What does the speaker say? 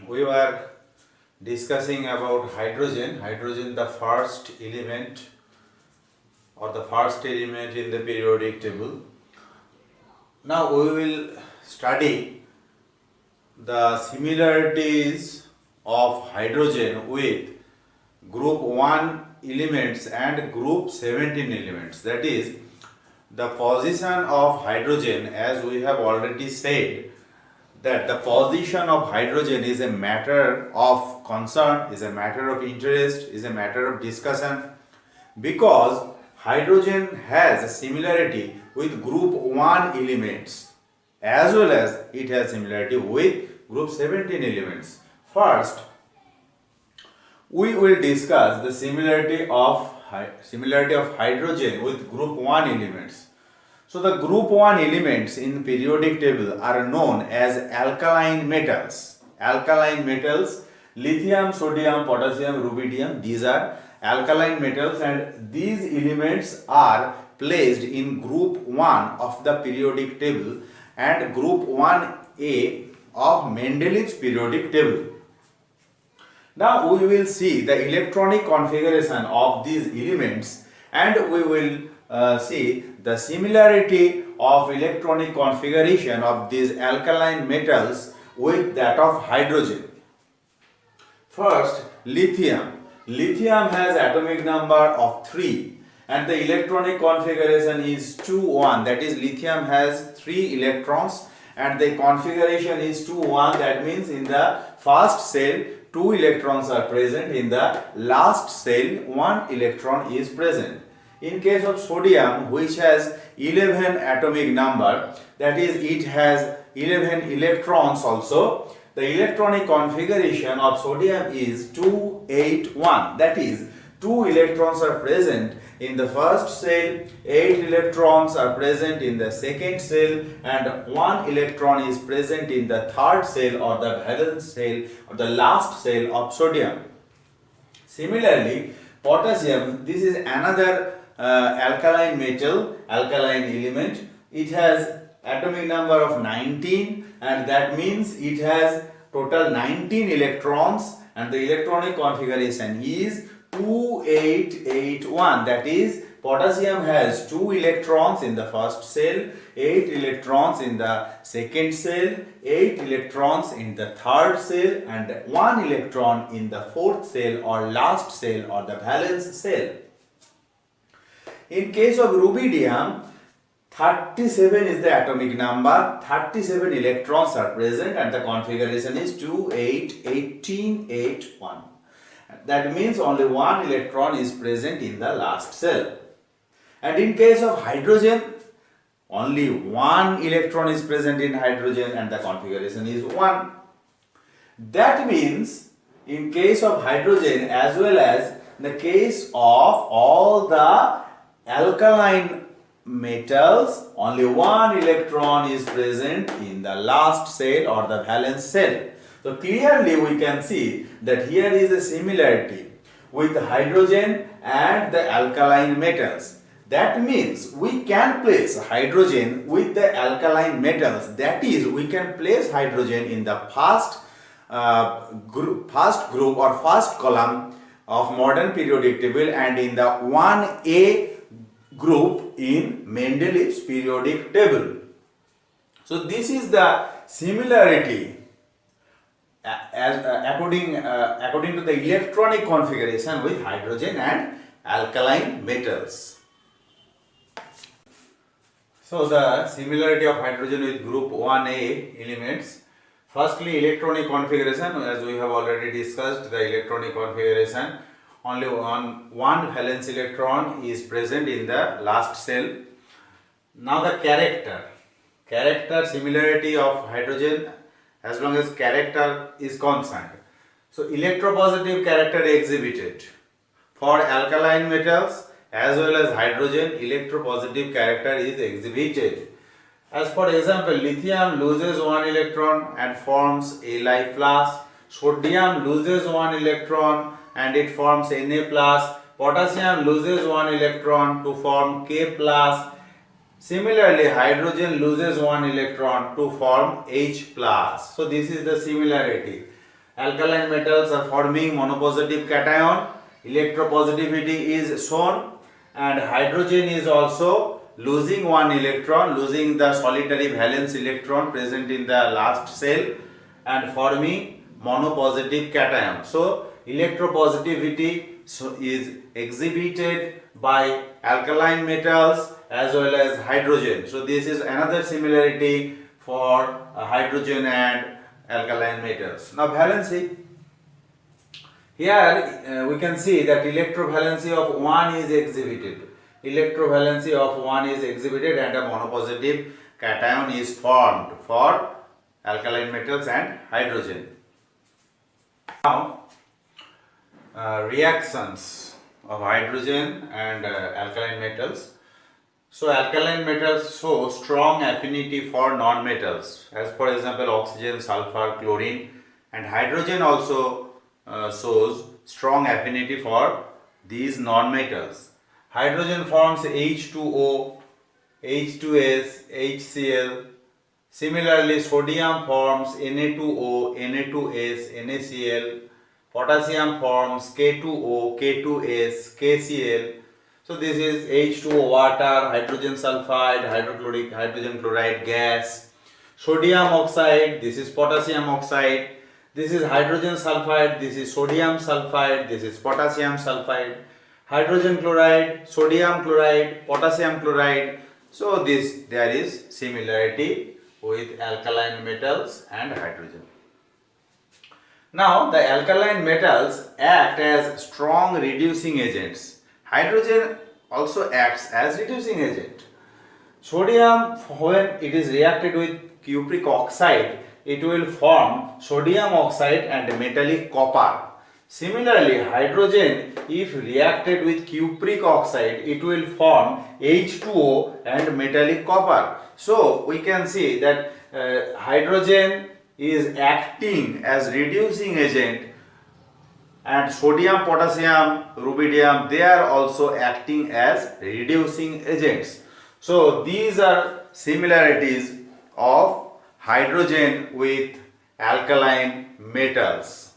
we were discussing about hydrogen. Hydrogen, the first element or the first element in the periodic table. Now we will study the similarities of hydrogen with group 1 elements and group 17 elements. That is, the position of hydrogen, as we have already said, that the position of hydrogen is a matter of concern, is a matter of interest, is a matter of discussion, because hydrogen has a similarity with group 1 elements as well as it has similarity with group 17 elements. First, we will discuss the similarity of hydrogen with group 1 elements. So the group 1 elements in periodic table are known as alkaline metals. Alkaline metals, lithium, sodium, potassium, rubidium, these are alkaline metals, and these elements are placed in group 1 of the periodic table and group 1A of Mendeleev's periodic table. Now we will see the electronic configuration of these elements, and we will see the similarity of electronic configuration of these alkaline metals with that of hydrogen. First, lithium. Lithium has atomic number of 3 and the electronic configuration is 2-1. That is, lithium has 3 electrons and the configuration is 2-1. That means in the first cell 2 electrons are present, in the last cell 1 electron is present. In case of sodium, which has 11 atomic number, that is, it has 11 electrons also, the electronic configuration of sodium is 2-8-1. That is, 2 electrons are present in the first cell, 8 electrons are present in the second cell, and 1 electron is present in the third cell or the valence cell or the last cell of sodium. Similarly, potassium, this is another alkaline metal, alkaline element. It has atomic number of 19 and that means it has total 19 electrons and the electronic configuration is 2-8-8-1. That is, potassium has 2 electrons in the first cell, 8 electrons in the second cell, 8 electrons in the third cell, and 1 electron in the fourth cell or last cell or the valence cell. In case of rubidium, 37 is the atomic number, 37 electrons are present and the configuration is 2-8-18-8-1. That means only 1 electron is present in the last cell. And in case of hydrogen, only 1 electron is present in hydrogen and the configuration is 1. That means in case of hydrogen as well as the case of all the alkaline metals, only 1 electron is present in the last cell or the valence cell. So clearly we can see that here is a similarity with hydrogen and the alkaline metals. That means we can place hydrogen with the alkaline metals. That is, we can place hydrogen in the first group or first column of modern periodic table and in the 1A group in Mendeleev's periodic table. So this is the similarity according to the electronic configuration with hydrogen and alkaline metals. So the similarity of hydrogen with group 1A elements. Firstly, electronic configuration, as we have already discussed the electronic configuration, only one valence electron is present in the last cell. Now the character similarity of hydrogen as long as character is constant. So electropositive character exhibited. For alkaline metals as well as hydrogen, electropositive character is exhibited. As for example, lithium loses 1 electron and forms Li+, sodium loses 1 electron and it forms Na+, potassium loses 1 electron to form K+, similarly hydrogen loses 1 electron to form H+. So this is the similarity. Alkaline metals are forming monopositive cation, electropositivity is shown, and hydrogen is also losing one electron, losing the solitary valence electron present in the last cell and forming monopositive cation. So electropositivity is exhibited by alkaline metals as well as hydrogen. So this is another similarity for hydrogen and alkaline metals. Now valency. Here we can see that electrovalency of 1 is exhibited. Electrovalency of 1 is exhibited and a monopositive cation is formed for alkaline metals and hydrogen. Now reactions of hydrogen and alkaline metals. So alkaline metals show strong affinity for non-metals, as for example oxygen, sulfur, chlorine, and hydrogen also shows strong affinity for these non-metals. Hydrogen forms H2O, H2S, HCl. Similarly, sodium forms Na2O, Na2S, NaCl. Potassium forms K2O, K2S, KCl. So this is H2O water, hydrogen sulfide, hydrochloric, hydrogen chloride gas. Sodium oxide, this is potassium oxide. This is hydrogen sulfide, this is sodium sulfide, this is potassium sulfide. Hydrogen chloride, sodium chloride, potassium chloride. So there is similarity with alkaline metals and hydrogen. Now the alkaline metals act as strong reducing agents. Hydrogen also acts as reducing agent. Sodium, when it is reacted with cupric oxide, it will form sodium oxide and metallic copper. Similarly, hydrogen, if reacted with cupric oxide, it will form H2O and metallic copper. So we can see that hydrogen is acting as reducing agent, and sodium, potassium, rubidium, they are also acting as reducing agents. So these are similarities of hydrogen with alkaline metals.